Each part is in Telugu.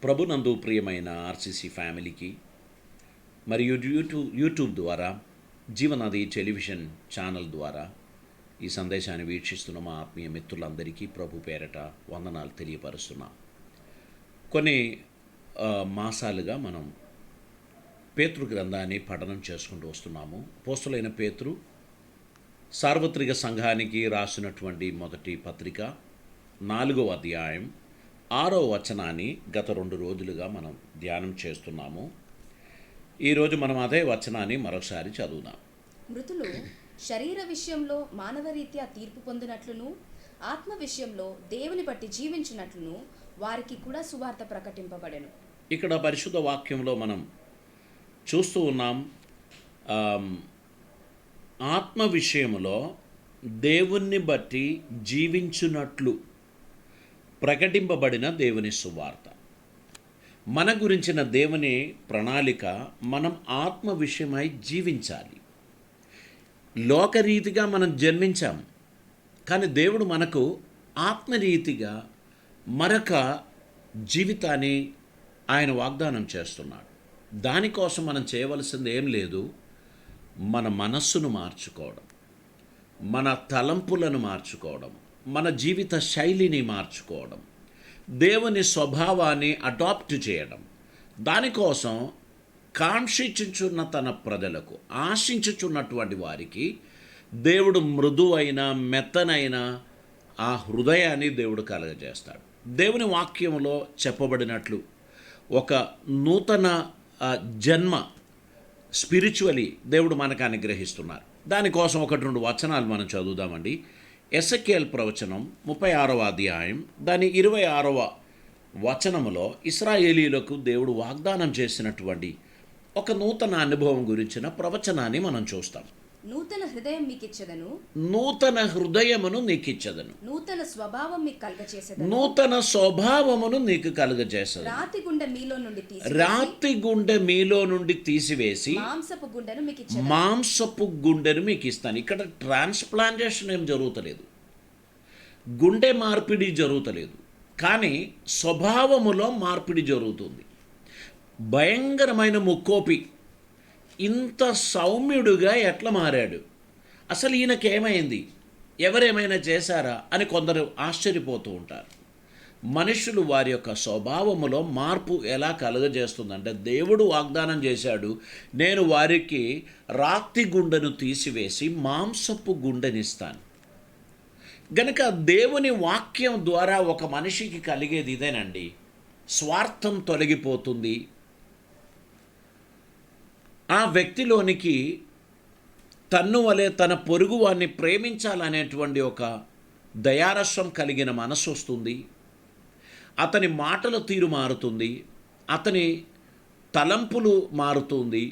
ప్రభునందు ప్రియమైన ఆర్సీసీ ఫ్యామిలీకి మరియు యూట్యూబ్ ద్వారా జీవనది టెలివిజన్ ఛానల్ ద్వారా ఈ సందేశాన్ని వీక్షిస్తున్న మా ఆత్మీయ మిత్రులందరికీ ప్రభు పేరట వందనాలు తెలియపరుస్తున్నాం. కొన్ని మాసాలుగా మనం పేతురు గ్రంథాన్ని పఠనం చేసుకుంటూ వస్తున్నాము. అపోస్తలుడైన పేతురు సార్వత్రిక సంఘానికి రాసినటువంటి మొదటి పత్రిక 4వ అధ్యాయం 6వ వచనాన్ని గత 2 రోజులుగా మనం ధ్యానం చేస్తున్నాము. ఈరోజు మనం అదే వచనాన్ని మరోసారి చదువుదాం. మృతులు శరీర విషయంలో మానవరీత్యా తీర్పు పొందినట్లును, ఆత్మ విషయంలో దేవుని బట్టి జీవించినట్లును వారికి కూడా సువార్త ప్రకటింపబడెను. ఇక్కడ పరిశుద్ధ వాక్యంలో మనం చూస్తూ ఉన్నాం, ఆత్మ విషయంలో దేవుణ్ణి బట్టి జీవించున్నట్లు ప్రకటింపబడిన దేవుని సువార్త. మన గురించిన దేవుని ప్రణాళిక మనం ఆత్మ విషయమై జీవించాలి. లోకరీతిగా మనం జన్మించాం, కానీ దేవుడు మనకు ఆత్మరీతిగా మరొక జీవితాన్ని ఆయన వాగ్దానం చేస్తున్నాడు. దానికోసం మనం చేయవలసింది ఏం లేదు, మన మనస్సును మార్చుకోవడం, మన తలంపులను మార్చుకోవడం, మన జీవిత శైలిని మార్చుకోవడం, దేవుని స్వభావాన్ని అడాప్ట్ చేయడం. దానికోసం కాంక్షించుచున్న తన ప్రజలకు, ఆశించుచున్నటువంటి వారికి దేవుడు మృదువైన మెత్తనైన ఆ హృదయాన్ని దేవుడు కలగజేస్తాడు. దేవుని వాక్యంలో చెప్పబడినట్లు ఒక నూతన జన్మ స్పిరిచువలీ దేవుడు మనకు అనుగ్రహిస్తున్నారు. దానికోసం 1-2 వచనాలు మనం చదువుదామండి. ఎసెకేల్ ప్రవచనం 36వ అధ్యాయం దాని 26వ వచనములో ఇశ్రాయేలీయులకు దేవుడు వాగ్దానం చేసినటువంటి ఒక నూతన అనుభవం గురించిన ప్రవచనాన్ని మనం చూస్తాం. నూతన హృదయం మీకు ఇచ్చెదను, నూతన హృదయమును నీకు ఇచ్చెదను, నూతన స్వభావం మీకు కలుగచేసెదను, నూతన స్వభావమును నీకు కలుగజేసెదను, రాతి గుండె మీలో నుండి రాతి గుండె మీలో నుండి తీసివేసి మాంసపు గుండెను మీకు ఇచ్చెదను, మాంసపు గుండెను మీకు ఇస్తాను. ఇక్కడ ట్రాన్స్ప్లాంటేషన్ ఏం జరుగుతలేదు, గుండె మార్పిడి జరుగుతలేదు, కానీ స్వభావములో మార్పిడి జరుగుతుంది. భయంకరమైన ముక్కోపి ఇంత సౌమ్యుడుగా ఎట్లా మారాడు, అసలు ఈయనకేమైంది, ఎవరేమైనా చేశారా అని కొందరు ఆశ్చర్యపోతూ ఉంటారు. మనుషులు వారి యొక్క స్వభావములో మార్పు ఎలా కలుగజేస్తుందంటే, దేవుడు వాగ్దానం చేశాడు, నేను వారికి రాతి గుండెను తీసివేసి మాంసపు గుండెనిస్తాను. గనుక దేవుని వాక్యం ద్వారా ఒక మనిషికి కలిగేది ఇదేనండి, స్వార్థం తొలగిపోతుంది. ఆ వ్యక్తిలోనికి తన్ను వలె తన పొరుగువాన్ని ప్రేమించాలనేటువంటి ఒక దయారసం కలిగిన మనసు వస్తుంది. అతని మాటల తీరు మారుతుంది, అతని తలంపులు మారుతుంది.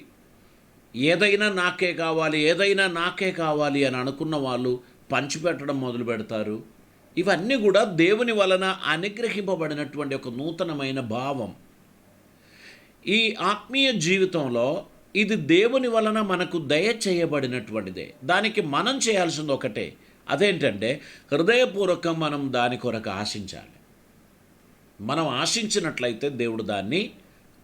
ఏదైనా నాకే కావాలి, ఏదైనా నాకే కావాలి అని అనుకున్న వాళ్ళు పంచిపెట్టడం మొదలు పెడతారు. ఇవన్నీ కూడా దేవుని వలన అనుగ్రహింపబడినటువంటి ఒక నూతనమైన భావం. ఈ ఆత్మీయ జీవితంలో ఇది దేవుని వలన మనకు దయచేయబడినటువంటిదే. దానికి మనం చేయాల్సింది ఒకటే, అదేంటంటే హృదయపూర్వకం మనం దాని కొరకు ఆశించాలి. మనం ఆశించినట్లయితే దేవుడు దాన్ని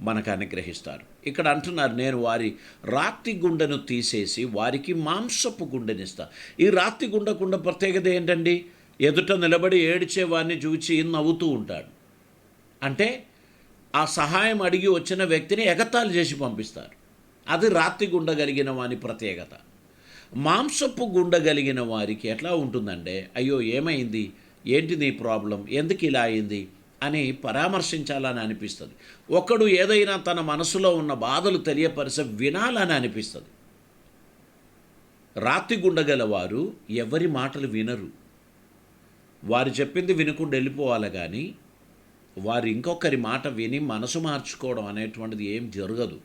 మనకు అనుగ్రహిస్తారు. ఇక్కడ అంటున్నారు, నేను వారి రాతి గుండెను తీసేసి వారికి మాంసపు గుండెనిస్తా. ఈ రాతి గుండెకున్న ప్రత్యేకత ఏంటండి, ఎదుట నిలబడి ఏడ్చేవాడిని చూచి నవ్వుతూ ఉంటాడు. అంటే ఆ సహాయం అడిగి వచ్చిన వ్యక్తిని ఎగతాళి చేసి పంపిస్తారు. అది రాతి గుండె కలిగిన వాని ప్రత్యేకత. మాంసపు గుండె కలిగిన వారికి ఎట్లా ఉంటుందంటే, అయ్యో ఏమైంది, ఏంటి నీ ప్రాబ్లం, ఎందుకు ఇలా అయింది అని పరామర్శించాలని అనిపిస్తుంది. ఒకడు ఏదైనా తన మనసులో ఉన్న బాధలు తెలియపరిచి వినాలని అనిపిస్తుంది. రాతి గుండె గలవారు ఎవరి మాటలు వినరు, వారు చెప్పింది వినకుండా వెళ్ళిపోవాలి, కానీ వారు ఇంకొకరి మాట విని మనసు మార్చుకోవడం అనేటువంటిది ఏం జరగదు.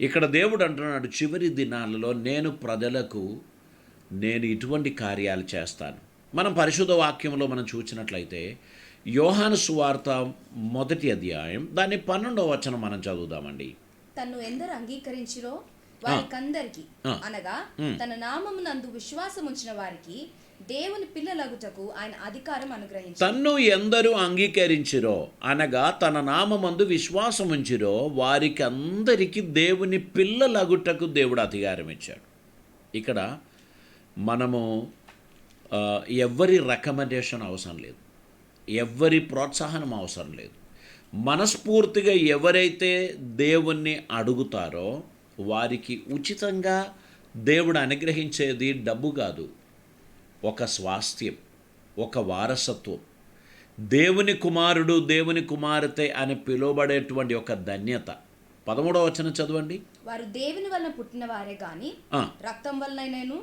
ఇక్కడ దేవుడు అంటున్నాడు, చివరి దినాలలో నేను ప్రజలకు ఇటువంటి కార్యాలు చేస్తాను. మనం పరిశుద్ధ వాక్యంలో మనం చూసినట్లయితే యోహాను సువార్త 1వ అధ్యాయం దాని 12వ వచనం మనం చదువుదామండి. తన్ను ఎందరు అంగీకరించిరో వారికందరికి, అనగా తన నామమునందు విశ్వాసం ఉంచిన వారికి దేవుని పిల్లలగుటకు ఆయన అధికారం అనుగ్రహించారు. తన్ను ఎందరూ అంగీకరించిరో అనగా తన నామమందు విశ్వాసముంచిరో వారికి అందరికీ దేవుని పిల్లలగుటకు దేవుడు అధికారం ఇచ్చాడు. ఇక్కడ మనము ఎవ్వరి రికమెండేషన్ అవసరం లేదు, ఎవ్వరి ప్రోత్సాహనం అవసరం లేదు. మనస్ఫూర్తిగా ఎవరైతే దేవుణ్ణి అడుగుతారో వారికి ఉచితంగా దేవుడు అనుగ్రహించేది డబ్బు కాదు, ఒక స్వాస్థ్యం, ఒక వారసత్వం, దేవుని కుమారుడు దేవుని కుమార్తె అని పిలువబడేటువంటి ఒక ధన్యత. 13వ వచనం చదవండి. వారు దేవుని వలన పుట్టిన వారే గాని రక్తం వలనైనను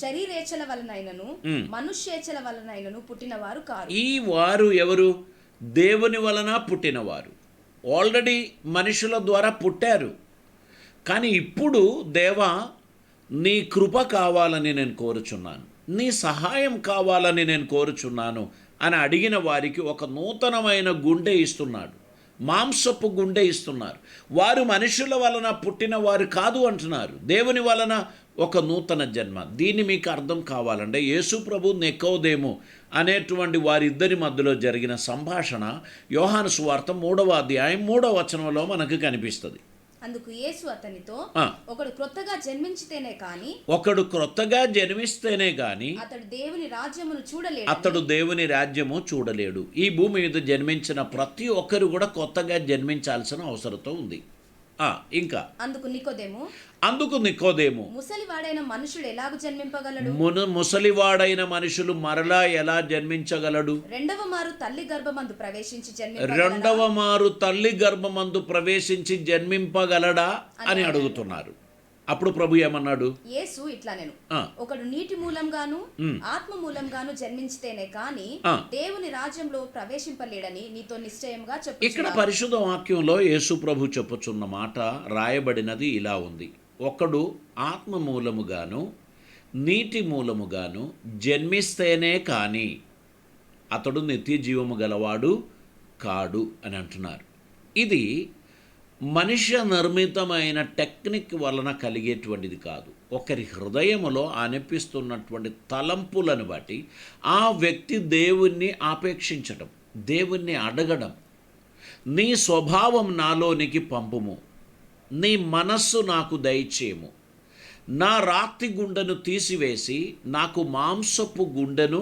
శరీరేచ్ఛల వలనైనను మనుష్యేచ్ఛల వలనైనను పుట్టిన వారు కారు. ఈ వారు ఎవరు? దేవుని వలన పుట్టినవారు. ఆల్రెడీ మనుషుల ద్వారా పుట్టారు. కానీ ఇప్పుడు దేవా నీ కృప కావాలని నేను కోరుచున్నాను, నీ సహాయం కావాలని నేను కోరుచున్నాను అని అడిగిన వారికి ఒక నూతనమైన గుండె ఇస్తున్నాడు, మాంసపు గుండె ఇస్తున్నారు. వారు మనుషుల వలన పుట్టిన వారు కాదు అంటున్నారు, దేవుని వలన ఒక నూతన జన్మ. దీన్ని మీకు అర్థం కావాలంటే యేసు ప్రభు నికోదేము అనేటువంటి వారిద్దరి మధ్యలో జరిగిన సంభాషణ యోహాను సువార్త 3వ అధ్యాయం 3వ వచనంలో మనకు కనిపిస్తుంది. అందుకు యేసు అతనితో, ఒకడు క్రొత్తగా జన్మిస్తేనే గాని అతడు దేవుని రాజ్యము చూడలేడు. ఈ భూమి మీద జన్మించిన ప్రతి ఒక్కరు కూడా కొత్తగా జన్మించాల్సిన అవసరత ఉంది. ఇంకా అందుకు నికోదేము ముసలివాడైన మనుషుడు ఎలాగ జన్మింపగలడు? ముసలివాడైన మనుషులు మరలా ఎలా జన్మించగలడు? రెండవ మారు తల్లి గర్భమందు ప్రవేశించి జన్మింపగలడా అని అడుగుతున్నారు. అప్పుడు ప్రభు ఏమన్నాడు? యేసు ఇట్లా నేను ఒకడు నీటి మూలంగాను ఆత్మ మూలంగాను జన్మించితేనే కాని దేవుని రాజ్యంలో ప్రవేశింపలేడని నీతో నిశ్చయంగా చెప్పు. ఇక్కడ పరిశుద్ధ వాక్యంలో యేసు ప్రభు చెప్పుచున్న మాట రాయబడినది ఇలా ఉంది: ఒకడు ఆత్మ మూలముగాను నీటి మూలముగాను జన్మిస్తేనే కానీ అతడు నిత్య జీవము గలవాడు కాడు అని అంటున్నారు. ఇది మనుష్య నిర్మితమైన టెక్నిక్ వలన కలిగేటువంటిది కాదు. ఒకరి హృదయములో అనిపిస్తున్నటువంటి తలంపులను బట్టి ఆ వ్యక్తి దేవుణ్ణి ఆపేక్షించడం, దేవుణ్ణి అడగడం. నీ స్వభావం నాలోనికి పంపుము, నీ మనస్సు నాకు దయచేయము, నా రాతి గుండెను తీసివేసి నాకు మాంసపు గుండెను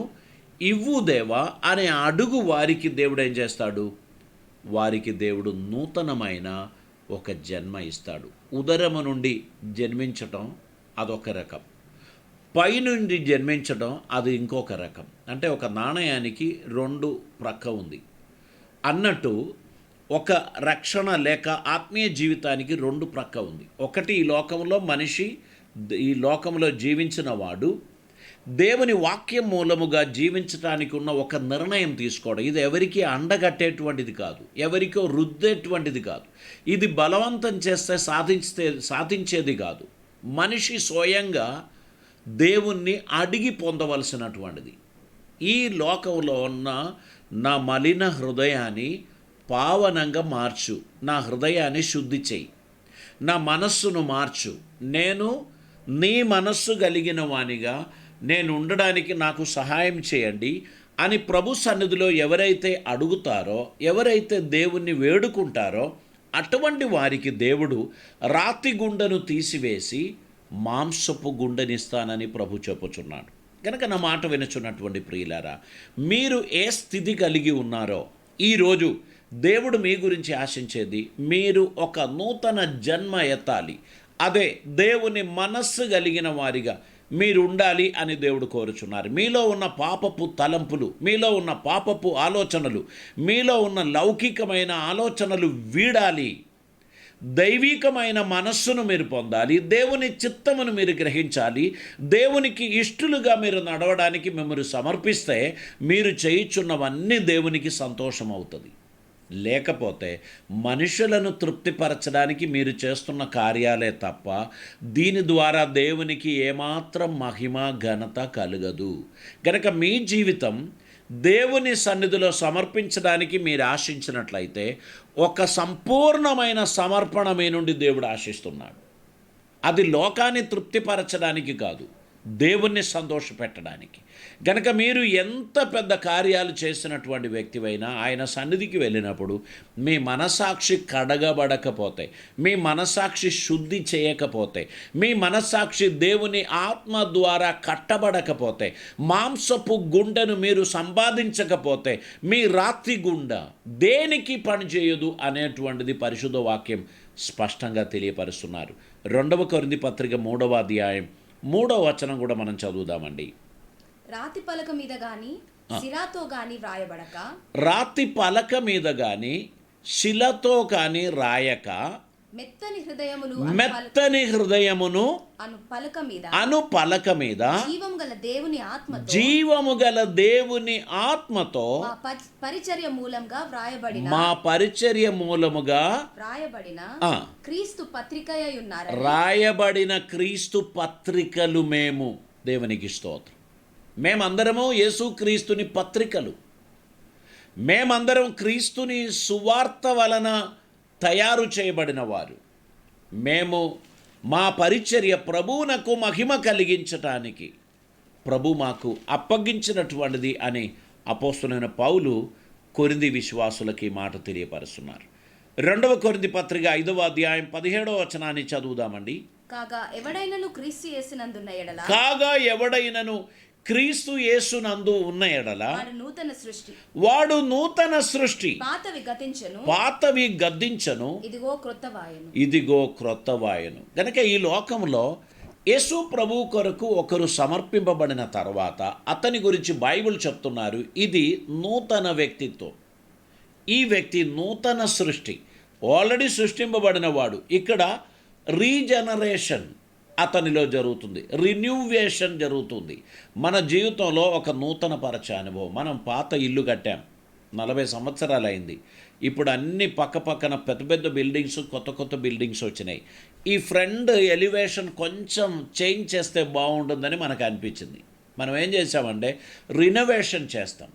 ఇవ్వు దేవా అని అడుగు వారికి దేవుడు ఏం చేస్తాడు? వారికి దేవుడు నూతనమైన ఒక జన్మ ఇస్తాడు. ఉదరము నుండి జన్మించటం అదొక రకం, పైనుండి జన్మించడం అది ఇంకొక రకం. అంటే ఒక నాణయానికి 2 ప్రక్క ఉంది అన్నట్టు ఒక రక్షణ లేక ఆత్మీయ జీవితానికి 2 ప్రక్క ఉంది. ఒకటి ఈ లోకంలో మనిషి ఈ లోకంలో జీవించిన వాడు దేవుని వాక్యం మూలముగా జీవించటానికి ఉన్న ఒక నిర్ణయం తీసుకోవడం. ఇది ఎవరికి అండగట్టేటువంటిది కాదు, ఎవరికో రుద్దేటువంటిది కాదు, ఇది బలవంతం చేస్తే సాధించేది కాదు. మనిషి స్వయంగా దేవుణ్ణి అడిగి పొందవలసినటువంటిది. ఈ లోకంలో ఉన్న నా మలిన హృదయాన్ని పావనంగా మార్చు, నా హృదయాన్ని శుద్ధి చేయి, నా మనస్సును మార్చు, నేను నీ మనస్సు కలిగిన వానిగా నేను ఉండడానికి నాకు సహాయం చేయండి అని ప్రభు సన్నిధిలో ఎవరైతే అడుగుతారో, ఎవరైతే దేవుణ్ణి వేడుకుంటారో అటువంటి వారికి దేవుడు రాతి గుండెను తీసివేసి మాంసపు గుండెనిస్తానని ప్రభు చెప్పుచున్నాడు. కనుక నా మాట వినుచున్నటువంటి ప్రియులారా, మీరు ఏ స్థితి కలిగి ఉన్నారో ఈరోజు దేవుడు మీ గురించి ఆశించేది మీరు ఒక నూతన జన్మ ఎత్తాలి. అదే దేవుని మనస్సు కలిగిన వారిగా మీరు ఉండాలి అని దేవుడు కోరుచున్నారు. మీలో ఉన్న పాపపు తలంపులు, మీలో ఉన్న పాపపు ఆలోచనలు, మీలో ఉన్న లౌకికమైన ఆలోచనలు వీడాలి. దైవికమైన మనస్సును మీరు పొందాలి. దేవుని చిత్తమును మీరు గ్రహించాలి. దేవునికి ఇష్టలుగా మీరు నడవడానికి మిమ్మల్ని సమర్పిస్తే మీరు చేయుచున్నవన్నీ దేవునికి సంతోషం అవుతుంది. లేకపోతే మనుషులను తృప్తిపరచడానికి మీరు చేస్తున్న కార్యాలే తప్ప దీని ద్వారా దేవునికి ఏమాత్రం మహిమ ఘనత కలగదు. కనుక మీ జీవితం దేవుని సన్నిధిలో సమర్పించడానికి మీరు ఆశించినట్లయితే ఒక సంపూర్ణమైన సమర్పణ మీ నుండి దేవుడు ఆశిస్తున్నాడు. అది లోకాన్ని తృప్తిపరచడానికి కాదు, దేవుణ్ణి సంతోషపెట్టడానికి. గనక మీరు ఎంత పెద్ద కార్యాలు చేసినటువంటి వ్యక్తివైనా ఆయన సన్నిధికి వెళ్ళినప్పుడు మీ మనస్సాక్షి కడగబడకపోతే, మీ మనస్సాక్షి శుద్ధి చేయకపోతే, మీ మనస్సాక్షి దేవుని ఆత్మ ద్వారా కట్టబడకపోతే, మాంసపు గుండెను మీరు సంపాదించకపోతే మీ రాత్రి గుండె దేనికి పనిచేయదు అనేటువంటిది పరిశుద్ధ వాక్యం స్పష్టంగా తెలియపరుస్తున్నారు. 2 కొరింథీ పత్రిక 3వ అధ్యాయం 3వ వచనం కూడా మనం చదువుదామండి. రాతి పలక మీద గాని శిలతో గాని వ్రాయబడక, రాతి పలక మీద గాని శిలతో గాని రాయక, మెత్తని హృదయమును అను పలక మీద జీవము గల దేవుని ఆత్మతో మా పరిచర్య మూలముగా రాయబడిన క్రీస్తు పత్రికలు మేము. దేవునికి స్తోత్రం. మేమందరము యేసుక్రీస్తుని పత్రికలు. మేమందరం క్రీస్తుని సువార్త వలన తయారు చేయబడిన వారు. మేము మా పరిచర్య ప్రభువునకు మహిమ కలిగించటానికి ప్రభు మాకు అప్పగించినటువంటిది అని అపోస్తలుడైన పౌలు కొరింథీ విశ్వాసులకి మాట తెలియపరుస్తున్నారు. 2 కొరింథీ పత్రిక 5వ అధ్యాయం 17వ వచనాన్ని చదువుదామండి. కాగా ఎవడైనను క్రీస్తు యేసునందు ఉన్న ఎడల వాడు నూతన సృష్టి, పాతవి గద్దించను, ఇదిగో క్రొత్తవాయను. గనక ఈ లోకంలో యేసు ప్రభు కొరకు ఒకరు సమర్పింపబడిన తర్వాత అతని గురించి బైబిల్ చెప్తున్నారు, ఇది నూతన వ్యక్తిత్వం, ఈ వ్యక్తి నూతన సృష్టి, ఆల్రెడీ సృష్టింపబడిన వాడు. ఇక్కడ రీజనరేషన్ అతనిలో జరుగుతుంది, రిన్యూవేషన్ జరుగుతుంది. మన జీవితంలో ఒక నూతన పరచ అనుభవం. మనం పాత ఇల్లు కట్టాం, 40 సంవత్సరాలు అయింది. ఇప్పుడు అన్ని పక్కపక్కన పెద్ద పెద్ద బిల్డింగ్స్, కొత్త బిల్డింగ్స్ వచ్చినాయి. ఈ ఫ్రంట్ ఎలివేషన్ కొంచెం చేంజ్ చేస్తే బాగుంటుందని మనకు అనిపించింది. మనం ఏం చేసామంటే రినోవేషన్ చేస్తాం.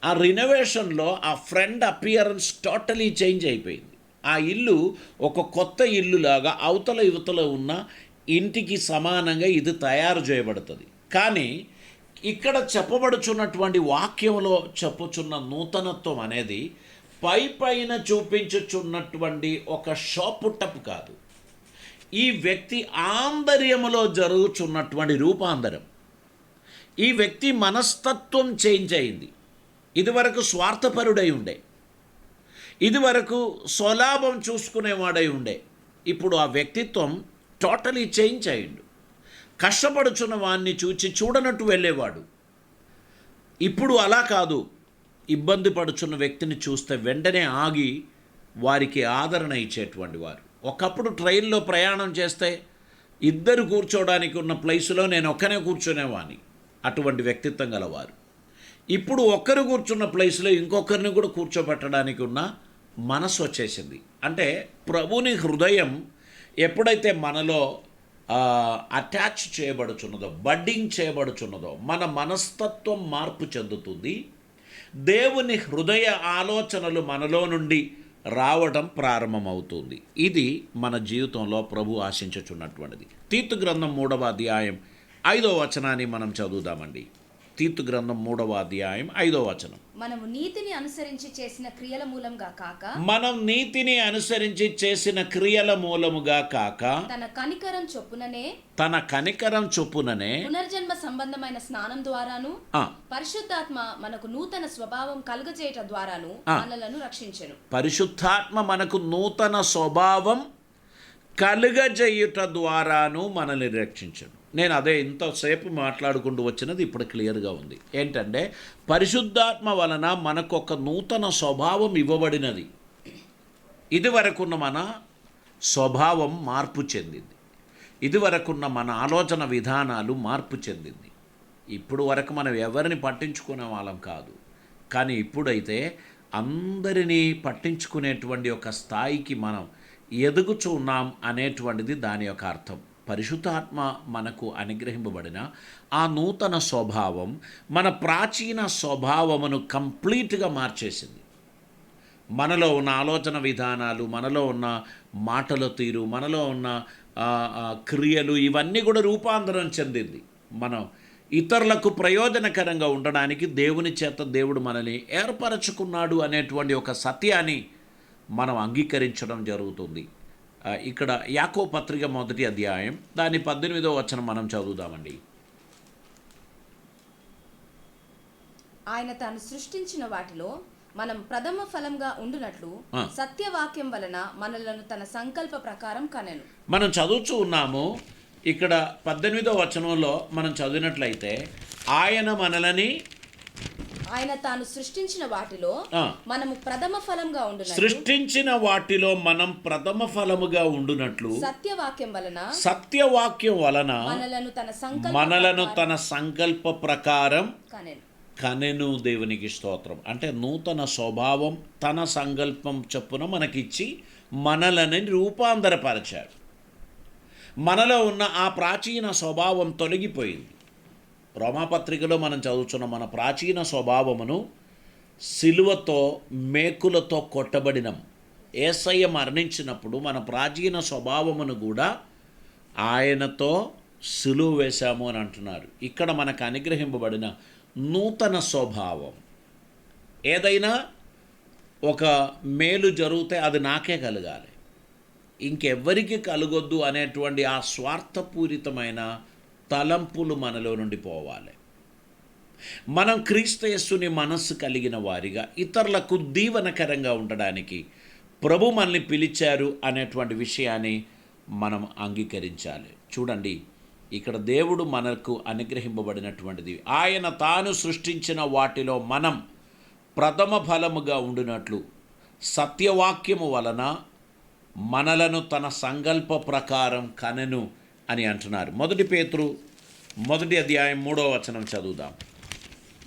ఆ రినోవేషన్లో ఆ ఫ్రంట్ అపియరెన్స్ టోటలీ చేంజ్ అయిపోయింది. ఆ ఇల్లు ఒక కొత్త ఇల్లులాగా అవతల యువతల ఉన్న ఇంటికి సమానంగా ఇది తయారు చేయబడుతుంది. కానీ ఇక్కడ చెప్పబడుచున్నటువంటి వాక్యంలో చెప్పుచున్న నూతనత్వం అనేది పైన చూపించుచున్నటువంటి ఒక షాపుట్టపు కాదు. ఈ వ్యక్తి ఆంతర్యములో జరుగుచున్నటువంటి రూపాంతరం. ఈ వ్యక్తి మనస్తత్వం చేంజ్ అయింది. ఇదివరకు స్వార్థపరుడై ఉండే, ఇదివరకు స్వలాభం చూసుకునేవాడై ఉండే, ఇప్పుడు ఆ వ్యక్తిత్వం టోటలీ చేంజ్ అయ్యిండు. కష్టపడుచున్న వాడిని చూడనట్టు వెళ్ళేవాడు. ఇప్పుడు అలా కాదు. ఇబ్బంది పడుచున్న వ్యక్తిని చూస్తే వెంటనే ఆగి వారికి ఆదరణ ఇచ్చేటువంటి వారు. ఒకప్పుడు ట్రైన్లో ప్రయాణం చేస్తే ఇద్దరు కూర్చోవడానికి ఉన్న ప్లేసులో నేను ఒక్కనే కూర్చునేవాడిని, అటువంటి వ్యక్తిత్వం గలవారు. ఇప్పుడు ఒక్కరు కూర్చున్న ప్లేస్లో ఇంకొకరిని కూడా కూర్చోబెట్టడానికి ఉన్న మనసు వచ్చేసింది. అంటే ప్రభుని హృదయం ఎప్పుడైతే మనలో అటాచ్ చేయబడుచున్నదో, బడ్డింగ్ చేయబడుచున్నదో, మన మనస్తత్వం మార్పు చెందుతుంది. దేవుని హృదయ ఆలోచనలు మనలో నుండి రావడం ప్రారంభమవుతుంది. ఇది మన జీవితంలో ప్రభు ఆశించుచున్నటువంటిది. తీతు గ్రంథం 3వ అధ్యాయం 5వ వచనాన్ని మనం చదువుదామండి. తీతు గ్రంథం 3వ అధ్యాయం 5వ వచనం. మనము నీతిని అనుసరించి చేసిన క్రియల మూలముగా కాక, తన కనికరం చొప్పుననే పునర్జన్మ సంబంధమైన స్నానం ద్వారాను పరిశుద్ధాత్మ మనకు నూతన స్వభావం కలుగజేయట ద్వారాను మనలను రక్షించెను. పరిశుద్ధాత్మ మనకు నూతన స్వభావం కలుగజేయుట ద్వారాను మనల్ని రక్షించెను. నేను అదే ఇంతసేపు మాట్లాడుకుంటూ వచ్చినది ఇప్పుడు క్లియర్గా ఉంది. ఏంటంటే పరిశుద్ధాత్మ వలన మనకు ఒక నూతన స్వభావం ఇవ్వబడినది. ఇదివరకున్న మన స్వభావం మార్పు చెందింది. ఇదివరకున్న మన ఆలోచన విధానాలు మార్పు చెందింది. ఇప్పుడు వరకు మనం ఎవరిని పట్టించుకునే వాళ్ళం కాదు. కానీ ఇప్పుడైతే అందరినీ పట్టించుకునేటువంటి ఒక స్థాయికి మనం ఎదుగుచూ ఉన్నాం అనేటువంటిది దాని యొక్క అర్థం. పరిశుద్ధాత్మ మనకు అనుగ్రహింపబడిన ఆ నూతన స్వభావం మన ప్రాచీన స్వభావమును కంప్లీట్గా మార్చేసింది. మనలో ఉన్న ఆలోచన విధానాలు, మనలో ఉన్న మాటల తీరు, మనలో ఉన్న క్రియలు, ఇవన్నీ కూడా రూపాంతరం చెందింది. మనం ఇతరులకు ప్రయోజనకరంగా ఉండడానికి దేవుని చేత దేవుడు మనల్ని ఏర్పరచుకున్నాడు అనేటువంటి ఒక సత్యాన్ని మనం అంగీకరించడం జరుగుతుంది. ఇక్కడ యాకోబు పత్రిక 1వ అధ్యాయం దాని 18వ వచనం మనం చదువుదామండి. ఆయన తాను సృష్టించిన వాటిలో మనం ప్రథమ ఫలంగా ఉండునట్లు సత్యవాక్యం వలన మనలను తన సంకల్ప ప్రకారం కనెను. మనం చదువుతూ ఉన్నాము. ఇక్కడ 18వ వచనంలో మనం చదివినట్లయితే ఆయన తాను సృష్టించిన వాటిలో మనము ప్రథమ ఫలంగా ఉండునట్లు సృష్టించిన వాటిలో మనం ప్రథమ ఫలముగా ఉండునట్లు సత్యవాక్యం వలన మనలను తన సంకల్ప ప్రకారం కనెను. దేవునికి స్తోత్రం. అంటే నూతన స్వభావం తన సంకల్పం చొప్పున మనకిచ్చి మనలని రూపాంతరపరిచాడు. మనలో ఉన్న ఆ ప్రాచీన స్వభావం తొలగిపోయింది. రోమాపత్రికలో మనం చదువుతున్న మన ప్రాచీన స్వభావమును సిలువతో మేకులతో కొట్టబడినం. యేసయ్య మరణించినప్పుడు మన ప్రాచీన స్వభావమును కూడా ఆయనతో సిలువ వేశాము అని అంటున్నారు. ఇక్కడ మనకు అనుగ్రహింపబడిన నూతన స్వభావం, ఏదైనా ఒక మేలు జరిగితే అది నాకే కలగాలి, ఇంకెవ్వరికి కలగొద్దు అనేటువంటి ఆ స్వార్థపూరితమైన తలంపులు మనలో నుండి పోవాలి. మనం క్రీస్తు యేసుని మనస్సు కలిగిన వారిగా ఇతరులకు దీవెనకరంగా ఉండడానికి ప్రభు మనల్ని పిలిచారు అనేటువంటి విషయాన్ని మనం అంగీకరించాలి. చూడండి, ఇక్కడ దేవుడు మనకు అనుగ్రహింపబడినటువంటిది ఆయన తాను సృష్టించిన వాటిలో మనం ప్రథమ ఫలముగా ఉండునట్లు సత్యవాక్యము వలన మనలను తన సంకల్ప ప్రకారం కనెను అని అంటున్నారు. 1 పేతురు 1వ అధ్యాయం 3వ వచనం చదువుదాం.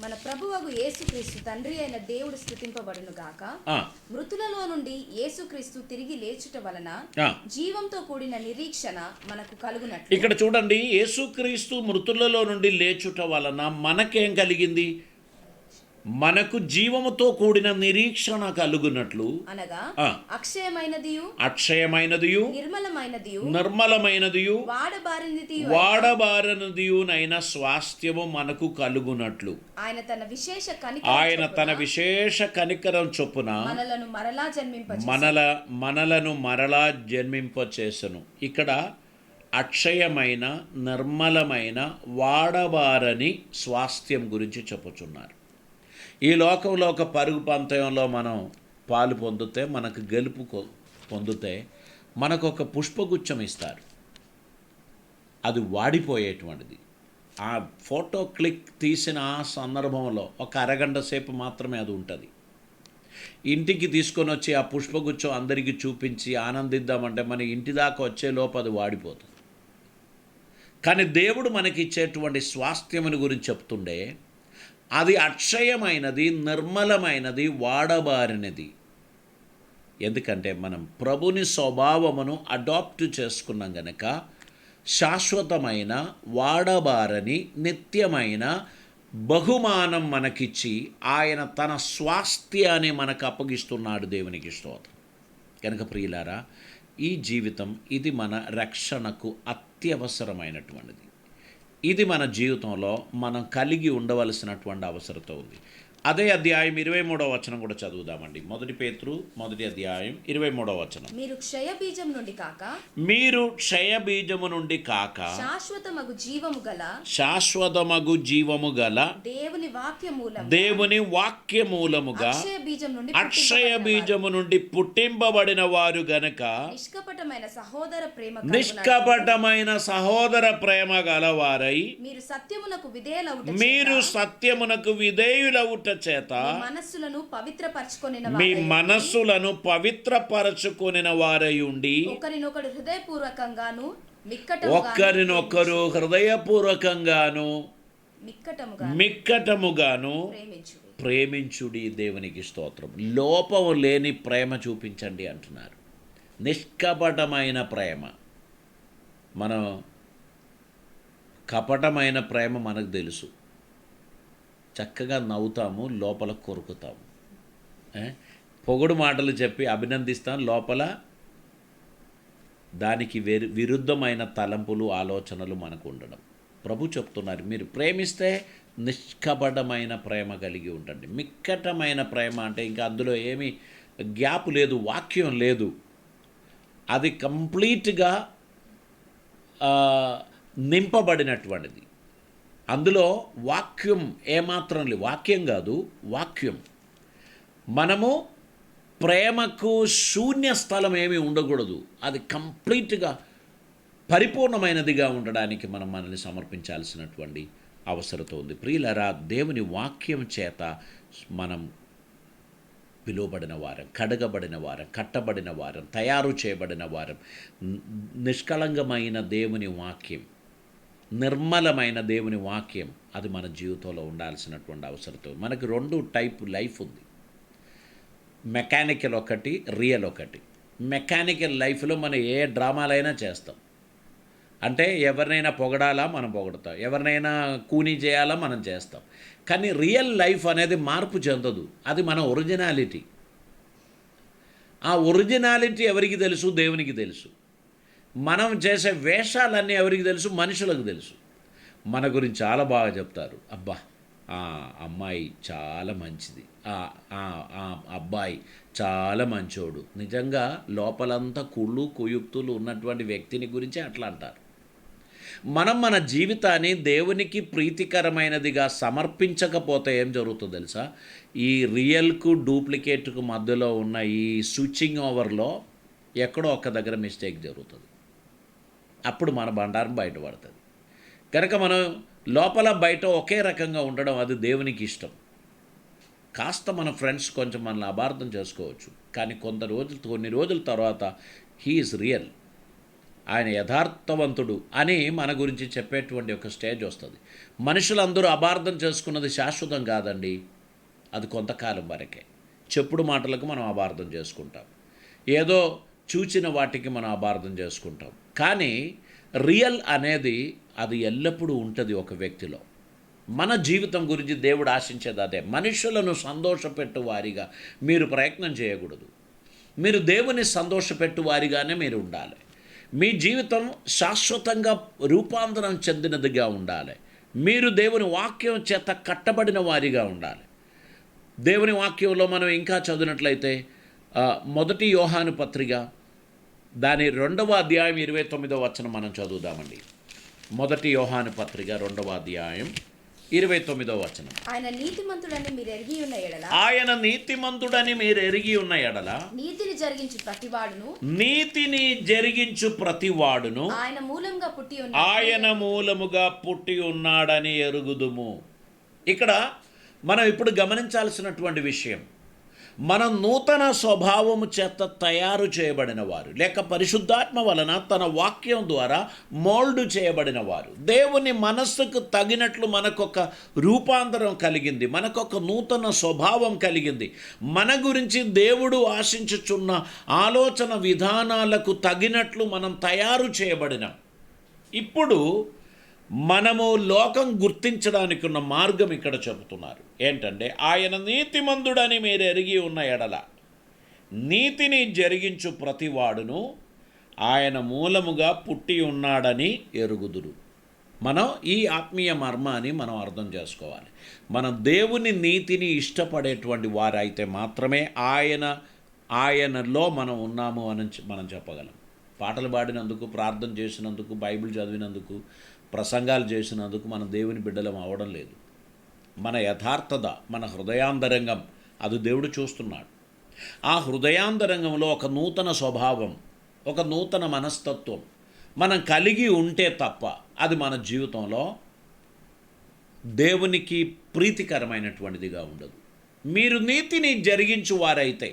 మన ప్రభువగు యేసుక్రీస్తు తండ్రి అయిన దేవుడు స్తుతింపబడును గాక. మృతులలో నుండి యేసుక్రీస్తు తిరిగి లేచుట వలన జీవంతో కూడిన నిరీక్షణ మనకు కలుగునట్లు. ఇక్కడ చూడండి, యేసుక్రీస్తు మృతులలో నుండి లేచుట వలన మనకేం కలిగింది? మనకు జీవముతో కూడిన నిరీక్షణ కలుగునట్లు, అనగా అక్షయమైనదియు నిర్మలమైనదియు వాడబారనిదియునైన స్వాస్థ్యము మనకు కలుగునట్లు ఆయన తన విశేష కనికరం చొప్పున మనలను మరలా జన్మింపచేసెను. ఇక్కడ అక్షయమైన నిర్మలమైన వాడబారని స్వాస్థ్యం గురించి చెప్పుచున్నారు. ఈ లోకంలో ఒక పరుగు పంతయంలో మనం పాలు పొందితే, మనకు గెలుపు పొందితే మనకు ఒక పుష్పగుచ్చం ఇస్తారు. అది వాడిపోయేటువంటిది. ఆ ఫోటో క్లిక్ తీసిన ఆ సందర్భంలో ఒక అరగంట సేపు మాత్రమే అది ఉంటుంది. ఇంటికి తీసుకొని వచ్చి ఆ పుష్పగుచ్చం అందరికీ చూపించి ఆనందిద్దామంటే మన ఇంటి దాకా వచ్చే లోపు అది వాడిపోతుంది. కానీ దేవుడు మనకి ఇచ్చేటువంటి స్వాస్థ్యముని గురించి చెప్తుండే అది అక్షయమైనది, నిర్మలమైనది, వాడబారినది. ఎందుకంటే మనం ప్రభుని స్వభావమును అడాప్ట్ చేసుకున్నాం గనక శాశ్వతమైన, వాడబారని, నిత్యమైన బహుమానం మనకిచ్చి ఆయన తన స్వాస్థ్యాన్ని మనకు అప్పగిస్తున్నాడు. దేవునికి స్తోత్రం. కనుక ప్రియులారా, ఈ జీవితం ఇది మన రక్షణకు అత్యవసరమైనటువంటిది. ఇది మన జీవితంలో మనం కలిగి ఉండవలసినటువంటి అవసరత ఉంది. అదే అధ్యాయం 23వ వచనం కూడా చదువుదామండి. 1 పేతురు 1వ అధ్యాయం 23వ వచనం. మీరు క్షయబీజము నుండి కాక శాశ్వతమగు జీవము గల దేవుని వాక్యమూలముగా అక్షయ బీజము నుండి పుట్టింపబడిన వారు గనక నిష్కపటమైన సహోదర ప్రేమ గలవారై మీరు సత్యమునకు విధేయులవుట చేత మీ మనస్సులను పవిత్రపరచుకొనిన వారై ఉండి ఒకరినొకరు హృదయపూర్వకంగాను మిక్కటముగాను ప్రేమించుడి. దేవునికి స్తోత్రం. లోపం లేని ప్రేమ చూపించండి అంటున్నారు. నిష్కపటమైన ప్రేమ. మనం కపటమైన ప్రేమ మనకు తెలుసు. చక్కగా నవ్వుతాము, లోపల కొరుకుతాము. పొగడు మాటలు చెప్పి అభినందిస్తాం, లోపల దానికి విరుద్ధమైన తలంపులు, ఆలోచనలు మనకు ఉండడం. ప్రభు చెప్తున్నారు, మీరు ప్రేమిస్తే నిష్కపటమైన ప్రేమ కలిగి ఉండండి. మిక్కటమైన ప్రేమ అంటే ఇంకా అందులో ఏమీ గ్యాప్ లేదు, వాక్యం లేదు. అది కంప్లీట్గా నింపబడినటువంటిది. అందులో వాక్యం ఏమాత్రం లేదు. వాక్యం కాదు, వాక్యం. మనము ప్రేమకు శూన్య స్థలం ఏమీ ఉండకూడదు. అది కంప్లీట్గా పరిపూర్ణమైనదిగా ఉండడానికి మనం మనల్ని సమర్పించాల్సినటువంటి అవసరత ఉంది. ప్రియులరా, దేవుని వాక్యం చేత మనం పిలువబడిన వారం, కడగబడిన వారం, కట్టబడిన వారం, తయారు చేయబడిన వారం. నిష్కళంకమైన దేవుని వాక్యం, నిర్మలమైన దేవుని వాక్యం, అది మన జీవితంలో ఉండాల్సినటువంటి అవసరత. మనకు 2 టైపు లైఫ్ ఉంది. మెకానికల్ ఒకటి, రియల్ ఒకటి. మెకానికల్ లైఫ్లో మనం ఏ డ్రామాలైనా చేస్తాం. అంటే ఎవరినైనా పొగడాలా మనం పొగడతాం, ఎవరినైనా కూనీ చేయాలా మనం చేస్తాం. కానీ రియల్ లైఫ్ అనేది మార్పు చెందదు. అది మన ఒరిజినాలిటీ. ఆ ఒరిజినాలిటీ ఎవరికి తెలుసు? దేవునికి తెలుసు. మనం చేసే వేషాలన్నీ ఎవరికి తెలుసు? మనుషులకు తెలుసు. మన గురించి చాలా బాగా చెప్తారు. అబ్బా, ఆ అమ్మాయి చాలా మంచిది, ఆ అబ్బాయి చాలా మంచోడు. నిజంగా లోపలంతా కుళ్ళు కుయుక్తులు ఉన్నటువంటి వ్యక్తిని గురించి అట్లా అంటారు. మనం మన జీవితాన్ని దేవునికి ప్రీతికరమైనదిగా సమర్పించకపోతే ఏం జరుగుతుందో తెలుసా? ఈ రియల్కు డూప్లికేట్కు మధ్యలో ఉన్న ఈ స్విచ్చింగ్ ఓవర్లో ఎక్కడో ఒక్క దగ్గర మిస్టేక్ జరుగుతుంది. అప్పుడు మన బండారం బయటపడుతుంది. కనుక మనం లోపల బయట ఒకే రకంగా ఉండడం అది దేవునికి ఇష్టం. కాస్త మన ఫ్రెండ్స్ కొంచెం మనల్ని అపార్థం చేసుకోవచ్చు, కానీ కొన్ని రోజుల తర్వాత హీ ఈజ్ రియల్, ఆయన యథార్థవంతుడు అని మన గురించి చెప్పేటువంటి ఒక స్టేజ్ వస్తుంది. మనుషులందరూ అపార్థం చేసుకున్నది శాశ్వతం కాదండి, అది కొంతకాలం వరకే. చెప్పుడు మాటలకు మనం అపార్థం చేసుకుంటాం, ఏదో చూచిన వాటికి మనం అపార్థం చేసుకుంటాం. కానీ రియల్ అనేది అది ఎల్లప్పుడూ ఉంటుంది ఒక వ్యక్తిలో. మన జీవితం గురించి దేవుడు ఆశించేది అదే. మనుషులను సంతోషపెట్టు వారిగా మీరు ప్రయత్నం చేయకూడదు. మీరు దేవుని సంతోషపెట్టు వారిగానే మీరు ఉండాలి. మీ జీవితం శాశ్వతంగా రూపాంతరం చెందినదిగా ఉండాలి. మీరు దేవుని వాక్యం చేత కట్టబడిన వారిగా ఉండాలి. దేవుని వాక్యంలో మనం ఇంకా చదివినట్లయితే 1 యోహాను పత్రిక దాని 2వ అధ్యాయం 29వ వచనం మనం చదువుదామండి. 1 యోహాను పత్రిక 2వ అధ్యాయం 29వ వచనం. ఆయన నీతిమంతుడని మీరు ఎరిగి ఉన్న ఎడల నీతిని జరిగించు ప్రతివాడును ఆయన మూలముగా పుట్టి ఉన్నాడని ఎరుగుదుము. ఇక్కడ మనం ఇప్పుడు గమనించాల్సినటువంటి విషయం, మనం నూతన స్వభావము చేత తయారు చేయబడిన వారు, లేక పరిశుద్ధాత్మ వలన తన వాక్యం ద్వారా మోల్డ్ చేయబడిన వారు. దేవుని మనస్సుకు తగినట్లు మనకొక రూపాంతరం కలిగింది, మనకొక నూతన స్వభావం కలిగింది. మన గురించి దేవుడు ఆశించుచున్న ఆలోచన విధానాలకు తగినట్లు మనం తయారు చేయబడినాం. ఇప్పుడు మనము లోకం గుర్తించడానికి ఉన్న మార్గం ఇక్కడ చెబుతున్నారు. ఏంటంటే, ఆయన నీతిమంతుడని మీరు ఎరిగి ఉన్న ఎడల నీతిని జరిగించు ప్రతివాడును ఆయన మూలముగా పుట్టి ఉన్నాడని ఎరుగుదురు. మనం ఈ ఆత్మీయ మర్మాన్ని మనం అర్థం చేసుకోవాలి. మనం దేవుని నీతిని ఇష్టపడేటువంటి వారైతే మాత్రమే ఆయనలో మనం ఉన్నాము అని మనం చెప్పగలం. పాటలు పాడినందుకు, ప్రార్థన చేసినందుకు, బైబిల్ చదివినందుకు, ప్రసంగాలు చేసినందుకు మనం దేవుని బిడ్డలం అవడం లేదు. మన యథార్థత, మన హృదయాంతరంగం అది దేవుడు చూస్తున్నాడు. ఆ హృదయాంతరంగంలో ఒక నూతన స్వభావం, ఒక నూతన మనస్తత్వం మనం కలిగి ఉంటే తప్ప అది మన జీవితంలో దేవునికి ప్రీతికరమైనటువంటిదిగా ఉండదు. మీరు నీతిని జరిగించు వారైతే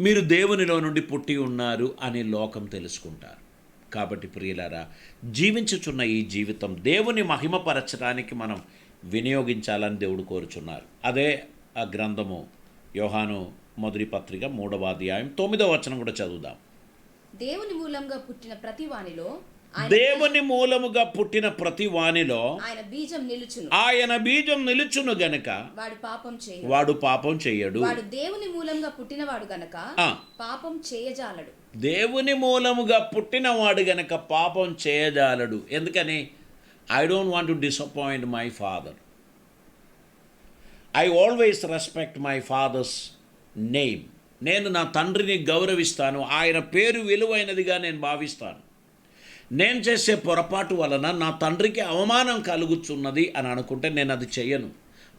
మీరు దేవునిలో నుండి పుట్టి ఉన్నారు అని లోకం తెలుసుకుంటారు. కాబట్టి ప్రియులారా, జీవించుచున్న ఈ జీవితం దేవుని మహిమపరచడానికి మనం వినియోగించాలని దేవుడు కోరుచున్నారు. అదే ఆ గ్రంథము యోహాను మొదటి పత్రిక 3వ అధ్యాయం 9వ వచనం కూడా చదువుదాం. దేవుని మూలముగా పుట్టిన ప్రతి వానిలో ఆయన బీజం నిలుచును గనుక వాడు పాపం చేయడు. వాడు దేవుని మూలముగా పుట్టినవాడు గనుక పాపం చేయజాలడు. దేవుని మూలముగా పుట్టినవాడు గనుక పాపం చేయజాలడు. ఎందుకని? I don't want to disappoint my father. I always respect my father's name. నేను నా తండ్రిని గౌరవిస్తాను, ఆయన పేరు విలువైనదిగా నేను భావిస్తాను. నేను చేసే పొరపాటు వలన నా తండ్రికి అవమానం కలుగుతున్నది అని అనుకుంటే నేను అది చెయ్యను.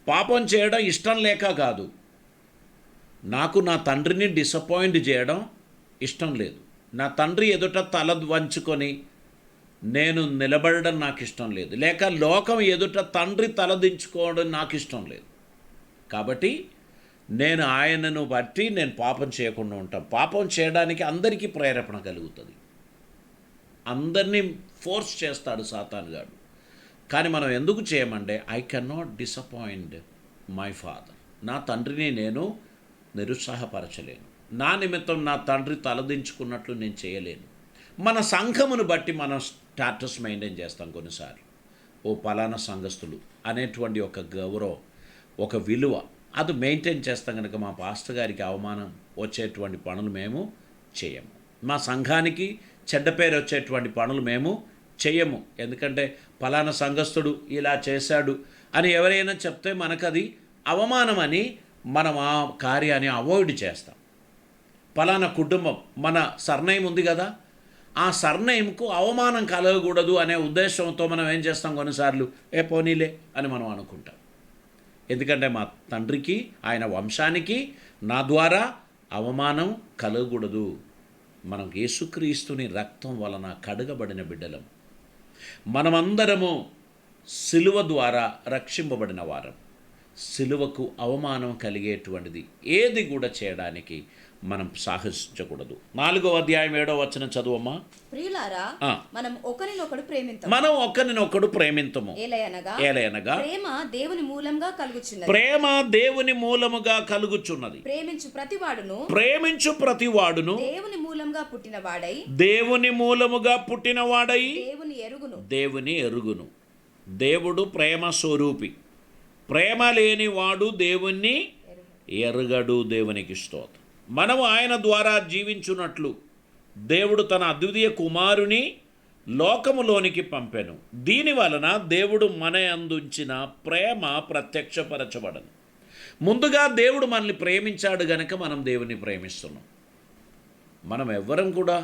పాపం చేయడం ఇష్టం లేక కాదు, నాకు నా తండ్రిని డిసప్పాయింట్ చేయడం ఇష్టం లేదు. నా తండ్రి ఎదుట తల వంచుకొని నేను నిలబడడం నాకు ఇష్టం లేదు, లేక లోకం ఎదుట తండ్రి తలదించుకోవడం నాకు ఇష్టం లేదు. కాబట్టి నేను ఆయనను బట్టి నేను పాపం చేయకుండా ఉంటాను. పాపం చేయడానికి అందరికీ ప్రేరేపణ కలుగుతుంది, అందరినీ ఫోర్స్ చేస్తాడు సాతానుగాడు. కానీ మనం ఎందుకు చేయమంటే I can not disappoint my father. నా తండ్రిని నేను నిరుత్సాహపరచలేను, నా నిమిత్తం నా తండ్రి తలదించుకున్నట్లు నేను చేయలేను. మన సంఘమును బట్టి మనం స్టాటస్ మెయింటైన్ చేస్తాం కొన్నిసార్లు. ఓ పలానా సంఘస్థులు అనేటువంటి ఒక గౌరవం, ఒక విలువ అది మెయింటైన్ చేస్తాం. కనుక మా పాస్టర్ గారికి అవమానం వచ్చేటువంటి పనులు మేము చేయము, మా సంఘానికి చెడ్డ పేరు వచ్చేటువంటి పనులు మేము చేయము. ఎందుకంటే పలానా సంఘస్థుడు ఇలా చేశాడు అని ఎవరైనా చెప్తే మనకు అది అవమానమని మనం ఆ కార్యాన్ని అవాయిడ్ చేస్తాం. పలానా కుటుంబం, మన సర్నేమ్ ఉంది కదా, ఆ సర్నేమ్కు అవమానం కలగకూడదు అనే ఉద్దేశంతో మనం ఏం చేస్తాం, కొన్నిసార్లు పోనీలే అని మనం అనుకుంటాం. ఎందుకంటే మా తండ్రికి, ఆయన వంశానికి నా ద్వారా అవమానం కలగకూడదు. మనం యేసుక్రీస్తుని రక్తం వలన కడగబడిన బిడ్డలం. మనమందరము సిలువ ద్వారా రక్షింపబడిన వారం. సిలువకు అవమానం కలిగేటువంటిది ఏది కూడా చేయడానికి మనం సాహసించకూడదు. 4వ అధ్యాయం 7వ వచనం చదువమ్మా. ప్రియులారా, మనం ఒకరినొకడు ప్రేమింతము. ఏలయనగా ప్రేమ దేవుని మూలంగా కలుగుచున్నది. ప్రేమ దేవుని మూలముగా కలుగుచున్నది. ప్రేమించు ప్రతివాడును దేవుని మూలంగా పుట్టినవాడై దేవుని ఎరుగును. దేవుడు ప్రేమ స్వరూపి. ప్రేమ లేని వాడు దేవుణ్ణి ఎరగడు. దేవునికి స్తోత్రం. మనము ఆయన ద్వారా జీవించున్నట్లు దేవుడు తన అద్వితీయ కుమారుని లోకములోనికి పంపెను. దీని వలన దేవుడు మన యందుంచిన ప్రేమ ప్రత్యక్షపరచబడను. ముందుగా దేవుడు మనల్ని ప్రేమించాడు గనక మనం దేవుని ప్రేమిస్తున్నాం. మనం ఎవ్వరం కూడా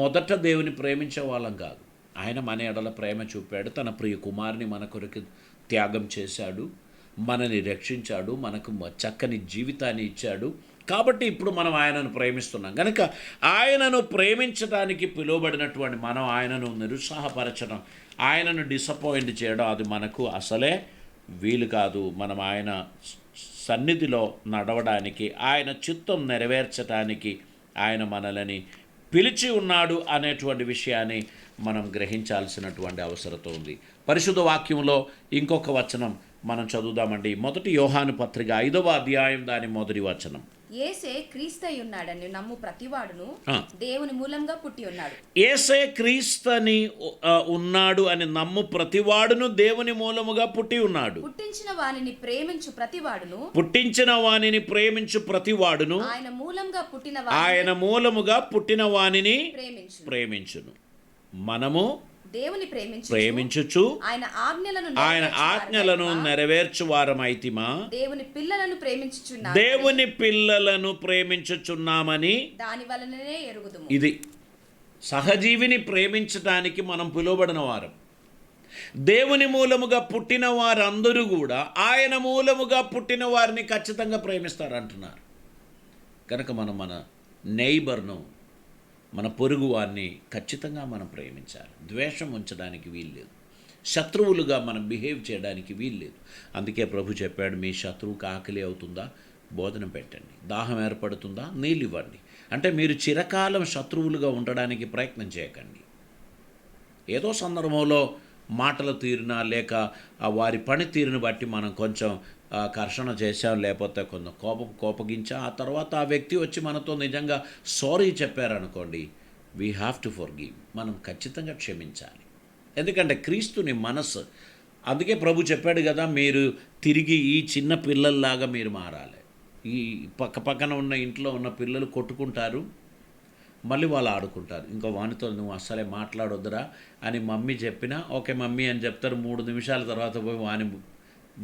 మొదట దేవుని ప్రేమించే వాళ్ళం కాదు. ఆయన మన ఎడల ప్రేమ చూపాడు, తన ప్రియ కుమారుని మన కొరకు త్యాగం చేశాడు, మనని రక్షించాడు, మనకు చక్కని జీవితాన్ని ఇచ్చాడు. కాబట్టి ఇప్పుడు మనం ఆయనను ప్రేమిస్తున్నాం కనుక ఆయనను ప్రేమించడానికి పిలువబడినటువంటి మనం ఆయనను నిరుత్సాహపరచడం, ఆయనను డిసప్పాయింట్ చేయడం అది మనకు అసలే వీలు కాదు. మనం ఆయన సన్నిధిలో నడవడానికి, ఆయన చిత్తం నెరవేర్చడానికి ఆయన మనల్ని పిలిచి ఉన్నాడు అనేటువంటి విషయాన్ని మనం గ్రహించాల్సినటువంటి అవసరం ఉంది. పరిశుద్ధ వాక్యంలో ఇంకొక వచనం మనం చదువుదామండి. 1 యోహాను పత్రిక 5వ అధ్యాయం దాని 1వ వచనం. యేసే క్రీస్తై ఉన్నాడని నమ్ము ప్రతివాడును దేవుని మూలంగా పుట్టి ఉన్నాడు. యేసే క్రీస్తని ఉన్నాడు అని నమ్ము ప్రతివాడును దేవుని మూలముగా పుట్టి ఉన్నాడు. పుట్టించిన వానిని ప్రేమించు ప్రతివాడును ఆయన మూలముగా పుట్టిన వానిని ప్రేమించును. మనము దేవుని ప్రేమించుచు ఆయన ఆజ్ఞలను నెరవేర్చువారమైతిమా దేవుని పిల్లలను ప్రేమించుచున్నామని దాని వలననే ఎరుగుదుము. ఇది సహజీవిని ప్రేమించటానికి మనం పిలువబడిన వారం. దేవుని మూలముగా పుట్టిన వారందరూ కూడా ఆయన మూలముగా పుట్టిన వారిని ఖచ్చితంగా ప్రేమిస్తారంటున్నారు. కనుక మనం మన నైబర్ను, మన పొరుగు వారిని ఖచ్చితంగా మనం ప్రేమించాలి. ద్వేషం ఉంచడానికి వీల్లేదు, శత్రువులుగా మనం బిహేవ్ చేయడానికి వీల్లేదు. అందుకే ప్రభు చెప్పాడు, మీ శత్రువుకి ఆకలి అవుతుందా భోజనం పెట్టండి, దాహం ఏర్పడుతుందా నీళ్ళు ఇవ్వండి. అంటే మీరు చిరకాలం శత్రువులుగా ఉండడానికి ప్రయత్నం చేయకండి. ఏదో సందర్భంలో మాటల తీరున లేక వారి పని తీరును బట్టి మనం కొంచెం కర్షణ చేశాం, లేకపోతే కొంచెం కోపగించాం, ఆ తర్వాత ఆ వ్యక్తి వచ్చి మనతో నిజంగా సారీ చెప్పారనుకోండి, వీ హ్యావ్ టు ఫర్గివ్. మనం ఖచ్చితంగా క్షమించాలి. ఎందుకంటే క్రీస్తుని మనస్సు. అందుకే ప్రభు చెప్పాడు కదా, మీరు తిరిగి ఈ చిన్న పిల్లల్లాగా మీరు మారాలి. ఈ పక్కన ఉన్న ఇంట్లో ఉన్న పిల్లలు కొట్టుకుంటారు, మళ్ళీ వాళ్ళు ఆడుకుంటారు. ఇంకా వానితో నువ్వు అస్సలే మాట్లాడొద్దురా అని మమ్మీ చెప్పినా ఓకే మమ్మీ అని చెప్తారు. 3 నిమిషాల తర్వాత పోయి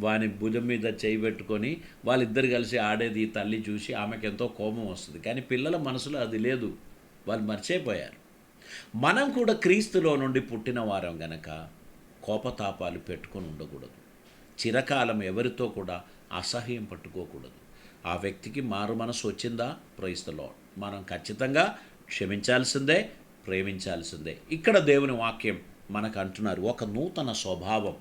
వాని భుజం మీద చేయి పెట్టుకొని వాళ్ళిద్దరు కలిసి ఆడేది ఈ తల్లి చూసి ఆమెకు ఎంతో కోపం వస్తుంది. కానీ పిల్లల మనసులో అది లేదు, వాళ్ళు మర్చిపోయారు. మనం కూడా క్రీస్తులో నుండి పుట్టిన వారం గనక కోపతాపాలు పెట్టుకొని ఉండకూడదు. చిరకాలం ఎవరితో కూడా అసహ్యం పట్టుకోకూడదు. ఆ వ్యక్తికి మారు మనసు వచ్చిందా, ప్రైజ్ ది లార్డ్, మనం ఖచ్చితంగా క్షమించాల్సిందే, ప్రేమించాల్సిందే. ఇక్కడ దేవుని వాక్యం మనకు అంటున్నారు, ఒక నూతన స్వభావం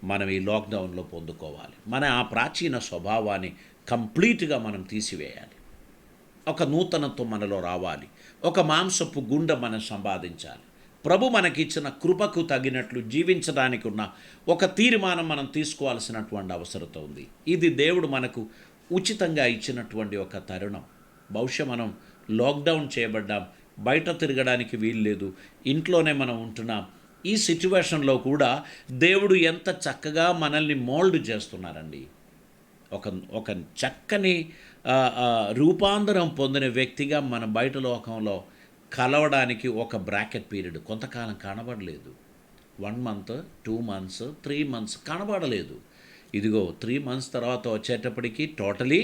మనం ఈ లాక్డౌన్లో పొందుకోవాలి. మన ఆ ప్రాచీన స్వభావాన్ని కంప్లీట్గా మనం తీసివేయాలి. ఒక నూతనత్వం మనలో రావాలి. ఒక మాంసపు గుండె మనం సంపాదించాలి. ప్రభు మనకిచ్చిన కృపకు తగినట్లు జీవించడానికి ఉన్న ఒక తీర్మానం మనం తీసుకోవాల్సినటువంటి అవసరం ఉంది. ఇది దేవుడు మనకు ఉచితంగా ఇచ్చినటువంటి ఒక తరుణం. బహుశా మనం లాక్డౌన్ చేయబడ్డాం, బయట తిరగడానికి వీలు లేదు, ఇంట్లోనే మనం ఉంటున్నాం. ఈ సిచ్యువేషన్లో కూడా దేవుడు ఎంత చక్కగా మనల్ని మోల్డ్ చేస్తున్నారండి. ఒక చక్కని రూపాంతరం పొందిన వ్యక్తిగా మన బయట లోకంలో కలవడానికి ఒక బ్రాకెట్ పీరియడ్ కొంతకాలం కనబడలేదు. 1 మంత్, 2 మంత్స్, 3 మంత్స్ కనబడలేదు. ఇదిగో 3 మంత్స్ తర్వాత వచ్చేటప్పటికి టోటలీ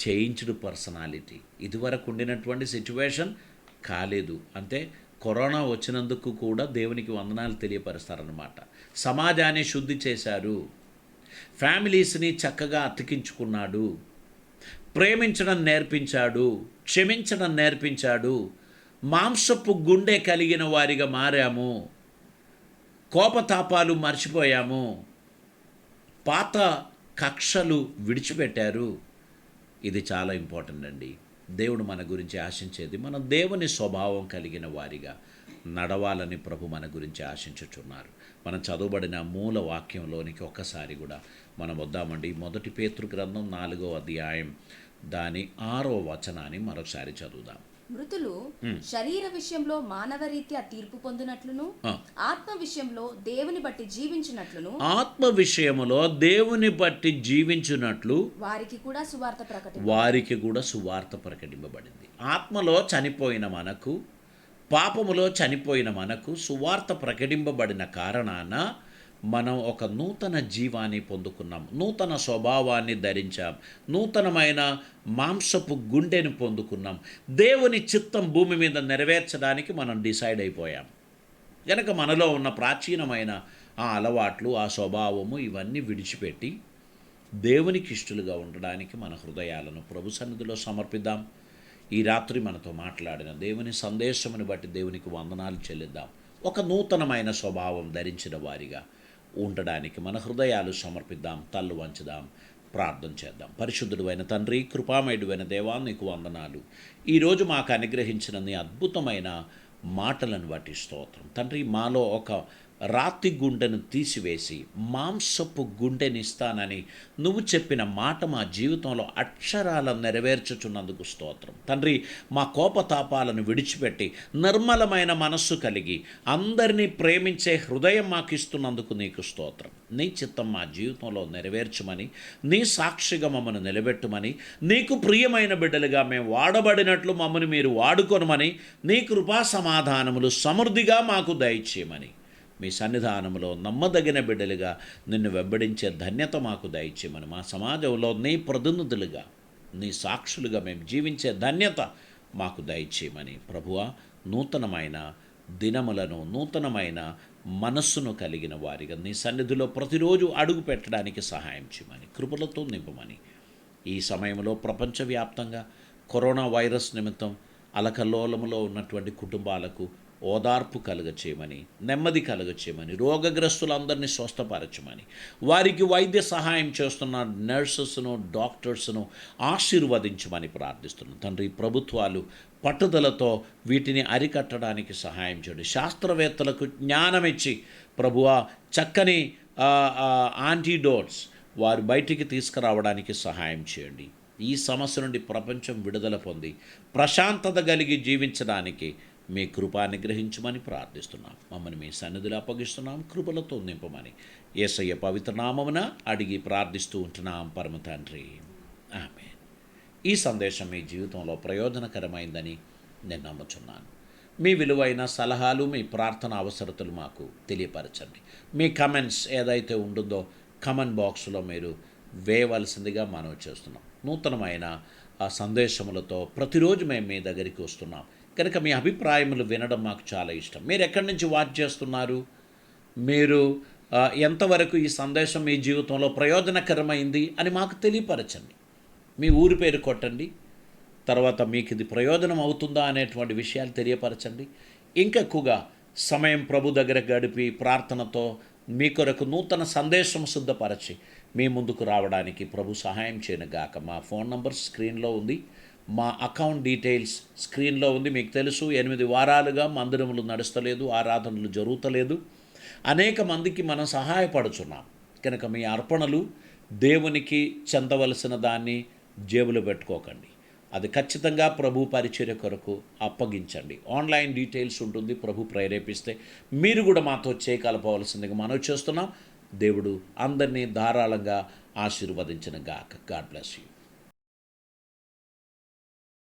చేంజ్డ్ పర్సనాలిటీ. ఇదివరకు ఉండినటువంటి సిచ్యువేషన్ కాలేదు. అంతే, కరోనా వచ్చినందుకు కూడా దేవునికి వందనాలు తెలియపరుస్తారన్నమాట. సమాజాన్ని శుద్ధి చేశారు, ఫ్యామిలీస్ని చక్కగా అతికించుకున్నాడు, ప్రేమించడం నేర్పించాడు, క్షమించడం నేర్పించాడు, మాంసపు గుండె కలిగిన వారిగా మారాము, కోపతాపాలు మర్చిపోయాము, పాత కక్షలు విడిచిపెట్టారు. ఇది చాలా ఇంపార్టెంట్ అండి. దేవుడు మన గురించి ఆశించేది మనం దేవుని స్వభావం కలిగిన వారిగా నడవాలని ప్రభు మన గురించి ఆశించుచున్నారు. మనం చదవబడిన మూల వాక్యంలోనికి ఒక్కసారి కూడా మనం వద్దామండి. 1 పేతురు గ్రంథం 4వ అధ్యాయం దాని 6వ వచనాన్ని మరొకసారి చదువుదాం. మృతులు శరీర విషయంలో మానవ రీత్యా తీర్పు పొందినట్లును, ఆత్మ విషయంలో దేవుని బట్టి జీవించినట్లును, ఆత్మ విషయములో దేవుని బట్టి జీవించినట్లు వారికి కూడా సువార్త ప్రకటింపబడింది. ఆత్మలో చనిపోయిన మనకు, పాపములో చనిపోయిన మనకు సువార్త ప్రకటింపబడిన కారణాన మనం ఒక నూతన జీవాన్ని పొందుకున్నాం, నూతన స్వభావాన్ని ధరించాం, నూతనమైన మాంసపు గుండెని పొందుకున్నాం. దేవుని చిత్తం భూమి మీద నెరవేర్చడానికి మనం డిసైడ్ అయిపోయాం. కనుక మనలో ఉన్న ప్రాచీనమైన ఆ అలవాట్లు, ఆ స్వభావము ఇవన్నీ విడిచిపెట్టి దేవునికి ఇష్టలుగా ఉండడానికి మన హృదయాలను ప్రభు సన్నిధిలో సమర్పిద్దాం. ఈ రాత్రి మనతో మాట్లాడిన దేవుని సందేశముని బట్టి దేవునికి వందనాలు చెల్లిద్దాం. ఒక నూతనమైన స్వభావం ధరించిన వారిగా ఉండడానికి మన హృదయాలు సమర్పిద్దాం. తల్లు వంచుదాం, ప్రార్థన చేద్దాం. పరిశుద్ధుడైన తండ్రి, కృపామయుడైన దేవా, నీకు వందనాలు. ఈరోజు మాకు అనుగ్రహించిన నీ అద్భుతమైన మాటలను బట్టి స్తోత్రం తండ్రి. మాలో ఒక రాతి గుండెను తీసివేసి మాంసపు గుండెనిస్తానని నువ్వు చెప్పిన మాట మా జీవితంలో అక్షరాల నెరవేర్చుచున్నందుకు స్తోత్రం తండ్రి. మా కోపతాపాలను విడిచిపెట్టి నిర్మలమైన మనస్సు కలిగి అందరినీ ప్రేమించే హృదయం మాకు ఇస్తున్నందుకు నీకు స్తోత్రం. నీ చిత్తం మా జీవితంలో నెరవేర్చమని, నీ సాక్షిగా మమ్మల్ని నిలబెట్టుమని, నీకు ప్రియమైన బిడ్డలుగా మేము వాడబడినట్లు మమ్మల్ని మీరు వాడుకొనమని, నీ కృపా సమాధానములు సమృద్ధిగా మాకు దయచేయమని, మీ సన్నిధానంలో నమ్మదగిన బిడ్డలుగా నిన్ను వెంబడించే ధన్యత మాకు దయచేయమని, మా సమాజంలో నీ ప్రతినిధులుగా, నీ సాక్షులుగా మేము జీవించే ధన్యత మాకు దయచేయమని ప్రభువా, నూతనమైన దినములను, నూతనమైన మనస్సును కలిగిన వారిగా నీ సన్నిధిలో ప్రతిరోజు అడుగు పెట్టడానికి సహాయం చేయమని, కృపలతో నింపమని, ఈ సమయంలో ప్రపంచవ్యాప్తంగా కరోనా వైరస్ నిమిత్తం అలకల్లోలములో ఉన్నటువంటి కుటుంబాలకు ఓదార్పు కలుగచేయమని, నెమ్మది కలుగచేయమని, రోగగ్రస్తులందరినీ స్వస్థపరచమని, వారికి వైద్య సహాయం చేస్తున్న నర్సెస్ను, డాక్టర్స్ను ఆశీర్వదించమని ప్రార్థిస్తున్నాను తండ్రి. ప్రభుత్వాలు పట్టుదలతో వీటిని అరికట్టడానికి సహాయం చేయండి. శాస్త్రవేత్తలకు జ్ఞానం ఇచ్చి ప్రభువా, చక్కని యాంటీడోట్స్ వారు బయటికి తీసుకురావడానికి సహాయం చేయండి. ఈ సమస్య నుండి ప్రపంచం విడుదల పొంది ప్రశాంతత కలిగి జీవించడానికి మీ కృపాన్ని గ్రహించమని ప్రార్థిస్తున్నాం. మమ్మల్ని మీ సన్నిధిలో అప్పగిస్తున్నాం, కృపలతో నింపమని యేసయ్య పవిత్ర నామమున అడిగి ప్రార్థిస్తూ ఉంటున్నాం పరమ తండ్రి, ఆమేన్. ఈ సందేశం మీ జీవితంలో ప్రయోజనకరమైందని నేను నమ్ముచున్నాను. మీ విలువైన సలహాలు, మీ ప్రార్థన అవసరతలు మాకు తెలియపరచండి. మీ కమెంట్స్ ఏదైతే ఉంటుందో కమెంట్ బాక్స్లో మీరు వేయవలసిందిగా మనవి చేస్తున్నాం. నూతనమైన ఆ సందేశములతో ప్రతిరోజు మేము మీ దగ్గరికి వస్తున్నాం కనుక మీ అభిప్రాయములు వినడం మాకు చాలా ఇష్టం. మీరు ఎక్కడి నుంచి వాచ్ చేస్తున్నారు? మీరు ఎంతవరకు ఈ సందేశం మీ జీవితంలో ప్రయోజనకరమైంది అని మాకు తెలియపరచండి. మీ ఊరి పేరు కొట్టండి, తర్వాత మీకు ఇది ప్రయోజనం అవుతుందా అనేటువంటి విషయాలు తెలియపరచండి. ఇంకెక్కువగా సమయం ప్రభు దగ్గర గడిపి ప్రార్థనతో మీ కొరకు నూతన సందేశం సిద్ధపరచి మీ ముందుకు రావడానికి ప్రభు సహాయం చేయనుగాక. మా ఫోన్ నంబర్ స్క్రీన్లో ఉంది, మా అకౌంట్ డీటెయిల్స్ స్క్రీన్లో ఉంది. మీకు తెలుసు, 8 వారాలుగా మందిరములు నడుస్తలేదు, ఆరాధనలు జరుగుతలేదు. అనేక మందికి మనం సహాయపడుచున్నాం కనుక మీ అర్పణలు దేవునికి చెందవలసిన దాన్ని జేబులో పెట్టుకోకండి. అది ఖచ్చితంగా ప్రభు పరిచర్య కొరకు అప్పగించండి. ఆన్లైన్ డీటెయిల్స్ ఉంటుంది. ప్రభు ప్రేరేపిస్తే మీరు కూడా మాతో చేయగలపవలసిందిగా మనవి చేస్తున్నాం. దేవుడు అందరినీ ధారాళంగా ఆశీర్వదించిన గాక. God bless you.